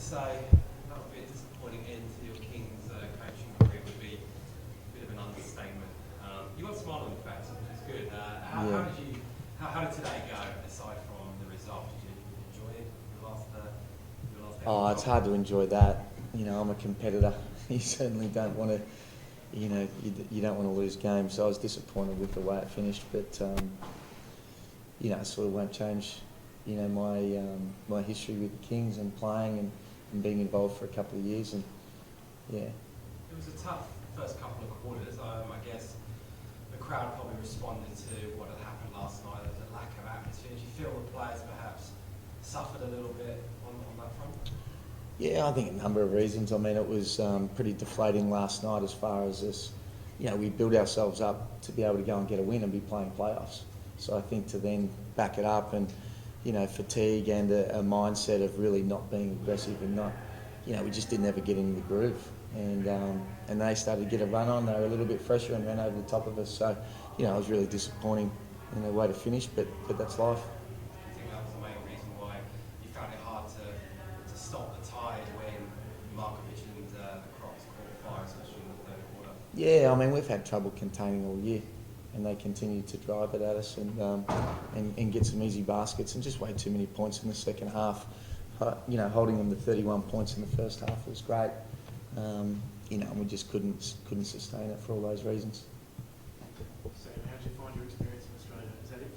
say that would be a disappointing end to your Kings coaching career would be a bit of an understatement. You got a smile on your face, which is good. How did today go, aside from the result? Did you enjoy it, your last game? Oh, it's hard to enjoy that. You know, I'm a competitor. You certainly don't want to, you don't want to lose games. So I was disappointed with the way it finished, but it sort of won't change, my history with the Kings and playing and being involved for a couple of years. And yeah. It was a tough first couple of quarters. I guess the crowd probably responded to what had happened last night. There was a lack of atmosphere. Did you feel the players perhaps suffered a little bit on that front? Yeah, I think a number of reasons. I mean, it was pretty deflating last night as far as this. We built ourselves up to be able to go and get a win and be playing playoffs. So I think to then back it up and, fatigue and a mindset of really not being aggressive and not, we just didn't ever get into the groove. And they started to get a run on. They were a little bit fresher and ran over the top of us. So, it was really disappointing in the way to finish, but that's life. Do you think that was the main reason why you found it hard to stop the tide when Markovic and the Crocs caught fire, especially in the third quarter? Yeah, I mean, we've had trouble containing all year, and they continue to drive it at us and get some easy baskets and just way too many points in the second half. Holding them to 31 points in the first half was great. And we just couldn't sustain it for all those reasons. So, how did you find your experience in Australia? Is that it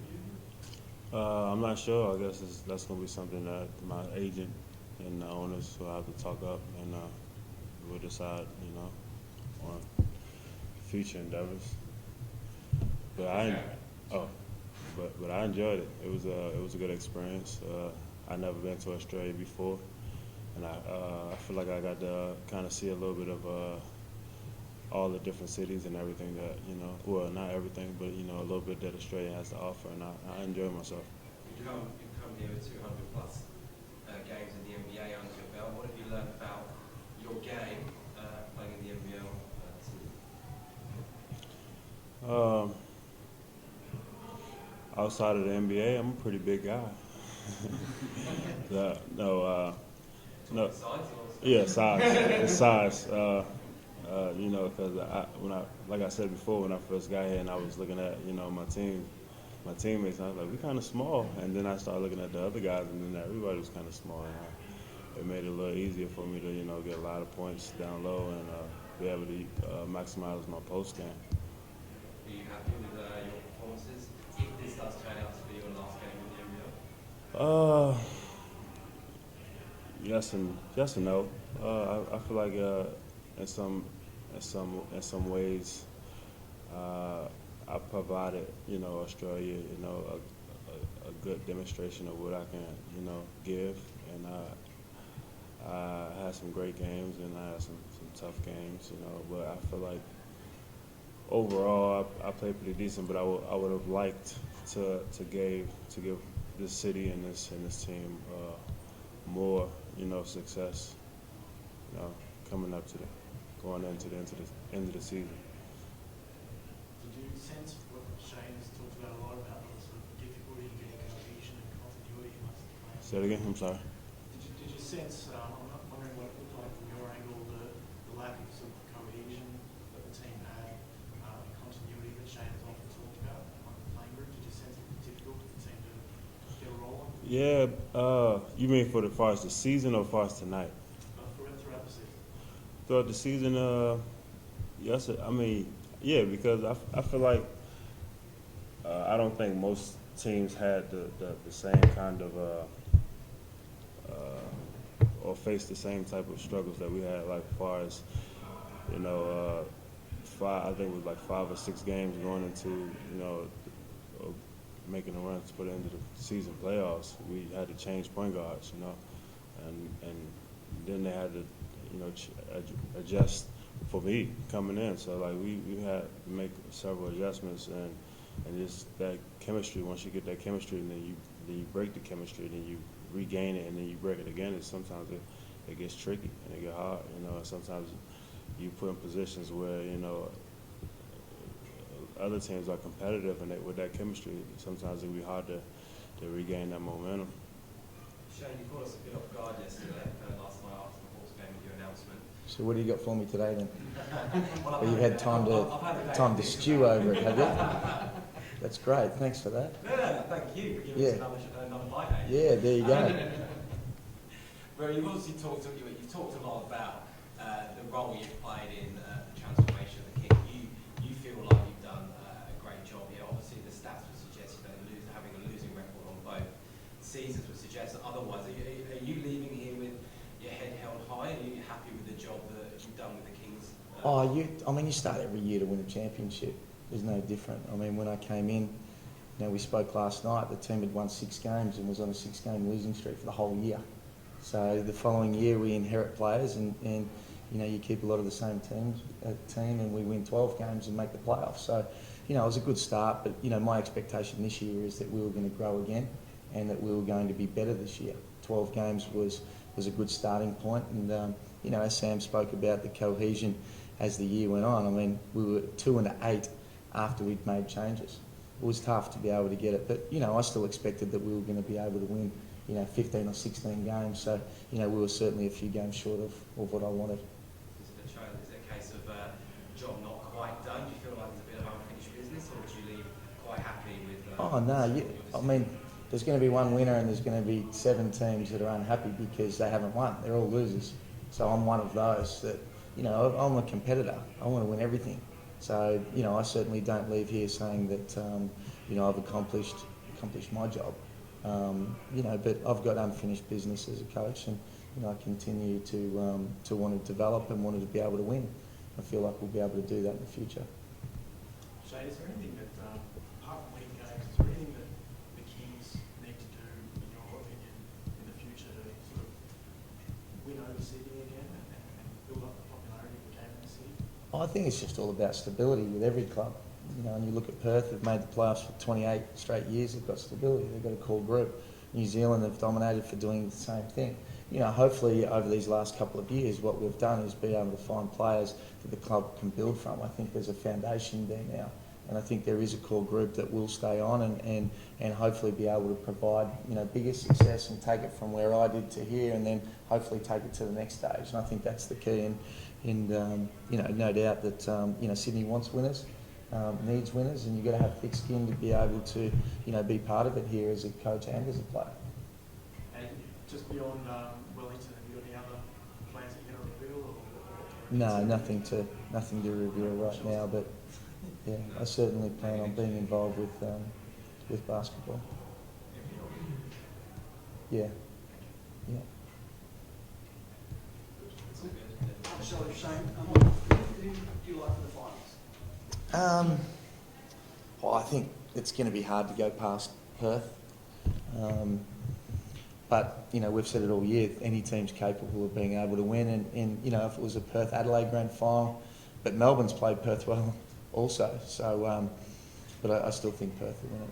for you? I'm not sure. I guess that's going to be something that my agent and the owners will have to talk up, and we'll decide, on future endeavors. But I enjoyed it. It was a good experience. I've never been to Australia before, and I feel like I got to kind of see a little bit of all the different cities and everything that well, not everything, but a little bit that Australia has to offer, and I enjoy myself. You've come here with 200 plus games in the NBA under your belt. What have you learned about your game playing in the NBL? Outside of the NBA, I'm a pretty big guy. No. Yeah, size. Because like I said before, when I first got here and I was looking at, my teammates, and I was like, we kind of small. And then I started looking at the other guys, and then everybody was kind of small. And it made it a little easier for me to, get a lot of points down low and be able to maximize my post game. Are you happy with your performances? If this does turn out to be your last game in the NBL? Yes and no. I feel like in some ways I provided Australia a good demonstration of what I can give, and I had some great games and I had some tough games, but I feel like overall I played pretty decent, but I would have liked to give this city and this team more success coming up to going into the end of the season. Did you sense what Shane has talked about a lot about the sort of difficulty in getting cohesion and continuity amongst the players? Say it again. I'm sorry. Did you sense? I'm not wondering what it looked like from your angle, the lack of sort of cohesion that the team had, and continuity that Shane has often talked about among the playing group. Did you sense it was difficult for the team to get a roll on? Yeah. You mean for as far as the season or as far as tonight? Throughout the season. Throughout the season, yes. I mean, yeah, because I feel like I don't think most teams had the same kind of or faced the same type of struggles that we had. Like as far as I think it was like 5 or 6 games going into making a run for the end of the season playoffs. We had to change point guards, and then they had to adjust for me coming in. So like we had to make several adjustments and just that chemistry. Once you get that chemistry, and then you break the chemistry, then you regain it, and then you break it again. And sometimes it gets tricky and it get hard. And sometimes you put in positions where other teams are competitive, and with that chemistry, sometimes it can be hard to regain that momentum. Shane, you caught us a bit off guard yesterday, last night So what do you got for me today then? Well, Well, you've had time I've had the day to think stew about over it, have you? That's great. Thanks for that. No, thank you for giving Yeah. us another bite. Eh? Yeah, there you go. Well, you've obviously you've talked a lot about the role you've played in the transformation of the King. You feel like you've done a great job here. Obviously, the stats would suggest having a losing record on both seasons would suggest that otherwise. Are you leaving here with your head held high? Are you happy with the job that you've done with the Kings? You start every year to win a championship. There's no different. I mean, when I came in, we spoke last night, the team had won 6 games and was on a 6-game losing streak for the whole year. So the following year we inherit players and you keep a lot of the same team and we win 12 games and make the playoffs. So, it was a good start, but, my expectation this year is that we were going to grow again and that we were going to be better this year. 12 games was a good starting point and, as Sam spoke about the cohesion as the year went on, I mean, we were 2-8 after we'd made changes. It was tough to be able to get it, but, I still expected that we were going to be able to win 15 or 16 games. So, we were certainly a few games short of what I wanted. Is it a case of job not quite done? Do you feel like there's a bit of unfinished business, or do you leave quite happy with? Oh no! There's going to be one winner, and there's going to be 7 teams that are unhappy because they haven't won. They're all losers. So I'm one of those that, I'm a competitor. I want to win everything. So, I certainly don't leave here saying that, I've accomplished my job. But I've got unfinished business as a coach, and I continue to want to develop and want to be able to win. I feel like we'll be able to do that in the future. Shane, is there anything that, apart from winning games, is there anything that the Kings need to do, in your opinion, in the future to sort of win over Sydney again and build up the popularity of the game in the city? I think it's just all about stability with every club. And you look at Perth, they've made the playoffs for 28 straight years, they've got stability, they've got a core group. New Zealand have dominated for doing the same thing. Hopefully over these last couple of years, what we've done is be able to find players that the club can build from. I think there's a foundation there now, and I think there is a core group that will stay on and hopefully be able to provide, bigger success and take it from where I did to here, and then hopefully take it to the next stage. And I think that's the key. And no doubt that Sydney wants winners. Needs winners, and you've got to have thick skin to be able to, be part of it here as a coach and as a player. And just beyond Wellington, have you got any other plans that you're going to reveal? No, nothing to reveal right now, but yeah, I certainly plan on being involved with basketball. Yeah. So, Shane, who do you like for the finals? I think it's going to be hard to go past Perth. But, we've said it all year, any team's capable of being able to win. And if it was a Perth-Adelaide grand final, but Melbourne's played Perth well also. So, but I still think Perth will win it.